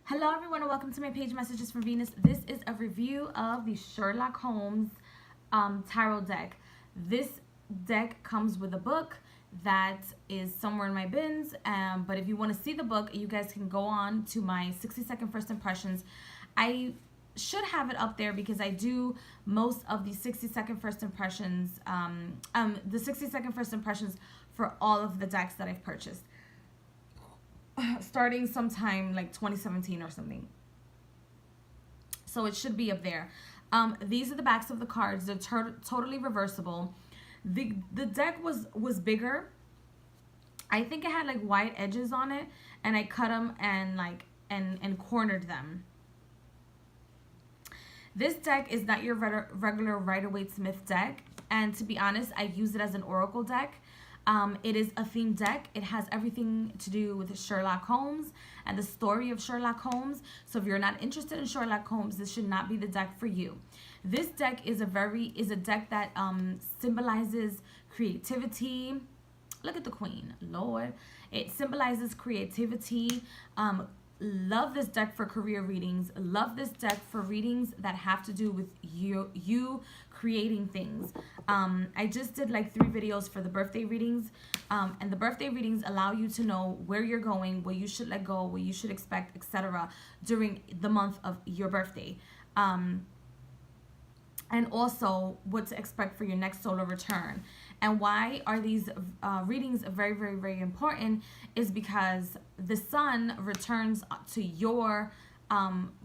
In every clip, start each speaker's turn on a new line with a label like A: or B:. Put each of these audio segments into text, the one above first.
A: Hello everyone and welcome to my page Messages from Venus. This is a review of the Sherlock Holmes tarot deck. This deck comes with a book that is somewhere in my bins, but if you want to see the book, you guys can go on to my 60-second first impressions. I should have it up there because I do most of the 60-second first impressions, the 60-second first impressions for all of the decks that I've purchased, starting sometime like 2017 or something. So it should be up there. These are the backs of the cards. They're totally reversible. The deck was bigger. I think it had like white edges on it, and I cut them and and cornered them. This deck is not your regular Rider-Waite-Smith deck, and to be honest, I use it as an oracle deck. It is a themed deck. It has everything to do with Sherlock Holmes and the story of Sherlock Holmes. So if you're not interested in Sherlock Holmes, this should not be the deck for you. This deck is a deck that symbolizes creativity. Look at the Queen, Lord. It symbolizes creativity. Love this deck for career readings. Love this deck for readings that have to do with you creating things. I just did like 3 videos for the birthday readings, and the birthday readings allow you to know where you're going, what you should let go, what you should expect, etc. during the month of your birthday. And also what to expect for your next solar return. And why are these readings very, very, very important is because the sun returns to your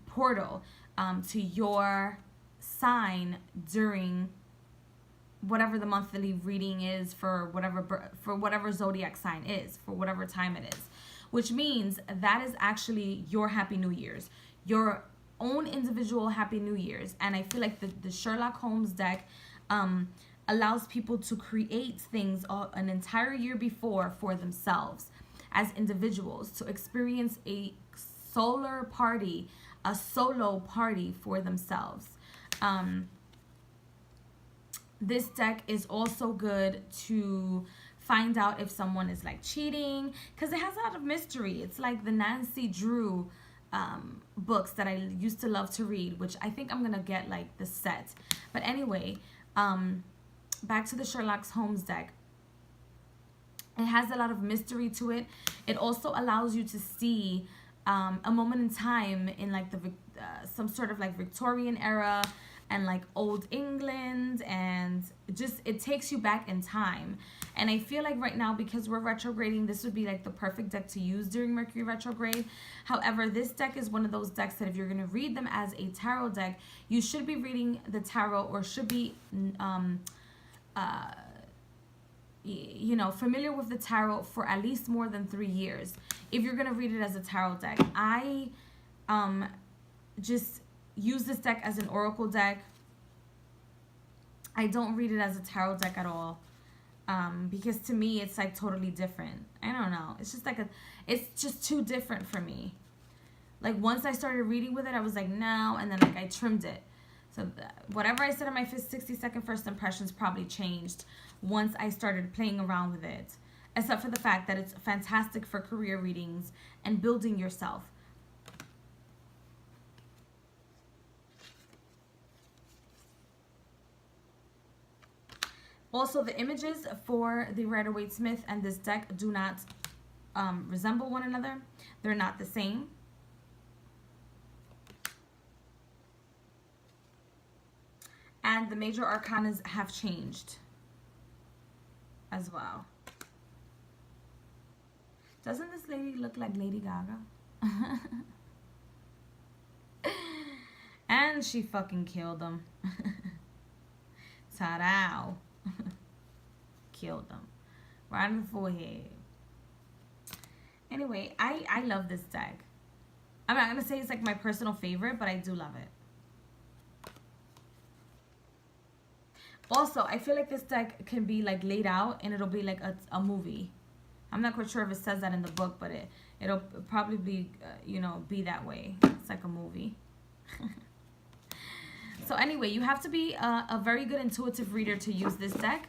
A: portal, to your sign during whatever the monthly reading is for whatever zodiac sign is, for whatever time it is. Which means that is actually your Happy New Year's. Your own individual Happy New Year's. And I feel like the Sherlock Holmes deck allows people to create things an entire year before for themselves as individuals, to experience a solo party for themselves. This deck is also good to find out if someone is like cheating, because it has a lot of mystery. It's like the Nancy Drew books that I used to love to read, which I think I'm gonna get like the set. But anyway, back to the Sherlock Holmes deck. It has a lot of mystery to it. It also allows you to see a moment in time in like some sort of like Victorian era and like old England, and just it takes you back in time. And I feel like right now, because we're retrograding, this would be like the perfect deck to use during Mercury retrograde. However, this deck is one of those decks that if you're going to read them as a tarot deck, you should be reading the tarot, or should be you know, familiar with the tarot for at least more than 3 years if you're going to read it as a tarot deck. I just use this deck as an oracle deck. I don't read it as a tarot deck at all, because to me it's like totally different. I don't know, it's just like it's just too different for me. Like once I started reading with it, I was like no, and then like I trimmed it. So whatever I said in my 60-second first impressions probably changed once I started playing around with it, except for the fact that it's fantastic for career readings and building yourself. Also, the images for the Rider-Waite-Smith and this deck do not resemble one another. They're not the same. And the major arcanas have changed as well. Doesn't this lady look like Lady Gaga? And she fucking killed him. Ta-da. Killed them right in the forehead. Anyway, I love this deck. I'm not gonna say it's like my personal favorite, but I do love it. Also, I feel like this deck can be like laid out and it'll be like a movie. I'm not quite sure if it says that in the book, but it'll probably be you know, be that way. It's like a movie. So anyway, you have to be a very good intuitive reader to use this deck,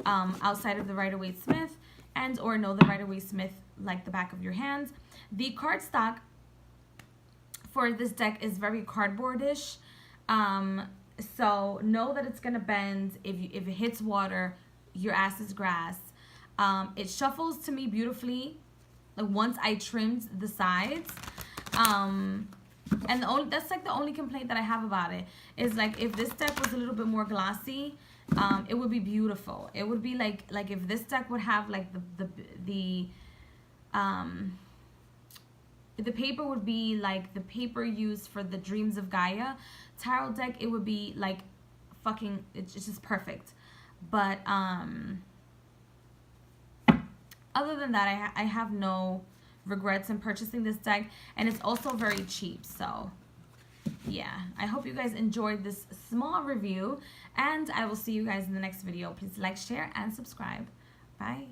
A: outside of the Rider-Waite-Smith, and or know the Rider-Waite-Smith like the back of your hand. The cardstock for this deck is very cardboardish. So know that it's gonna bend if it hits water. Your ass is grass. It shuffles to me beautifully. Like once I trimmed the sides. And that's like the only complaint that I have about it is like if this deck was a little bit more glossy, it would be beautiful. It would be like if this deck would have like the paper would be like the paper used for the Dreams of Gaia tarot deck. It would be like fucking, it's just perfect. But other than that, I have no regrets in purchasing this deck, and it's also very cheap. So yeah, I hope you guys enjoyed this small review, and I will see you guys in the next video. Please like, share, and subscribe. Bye.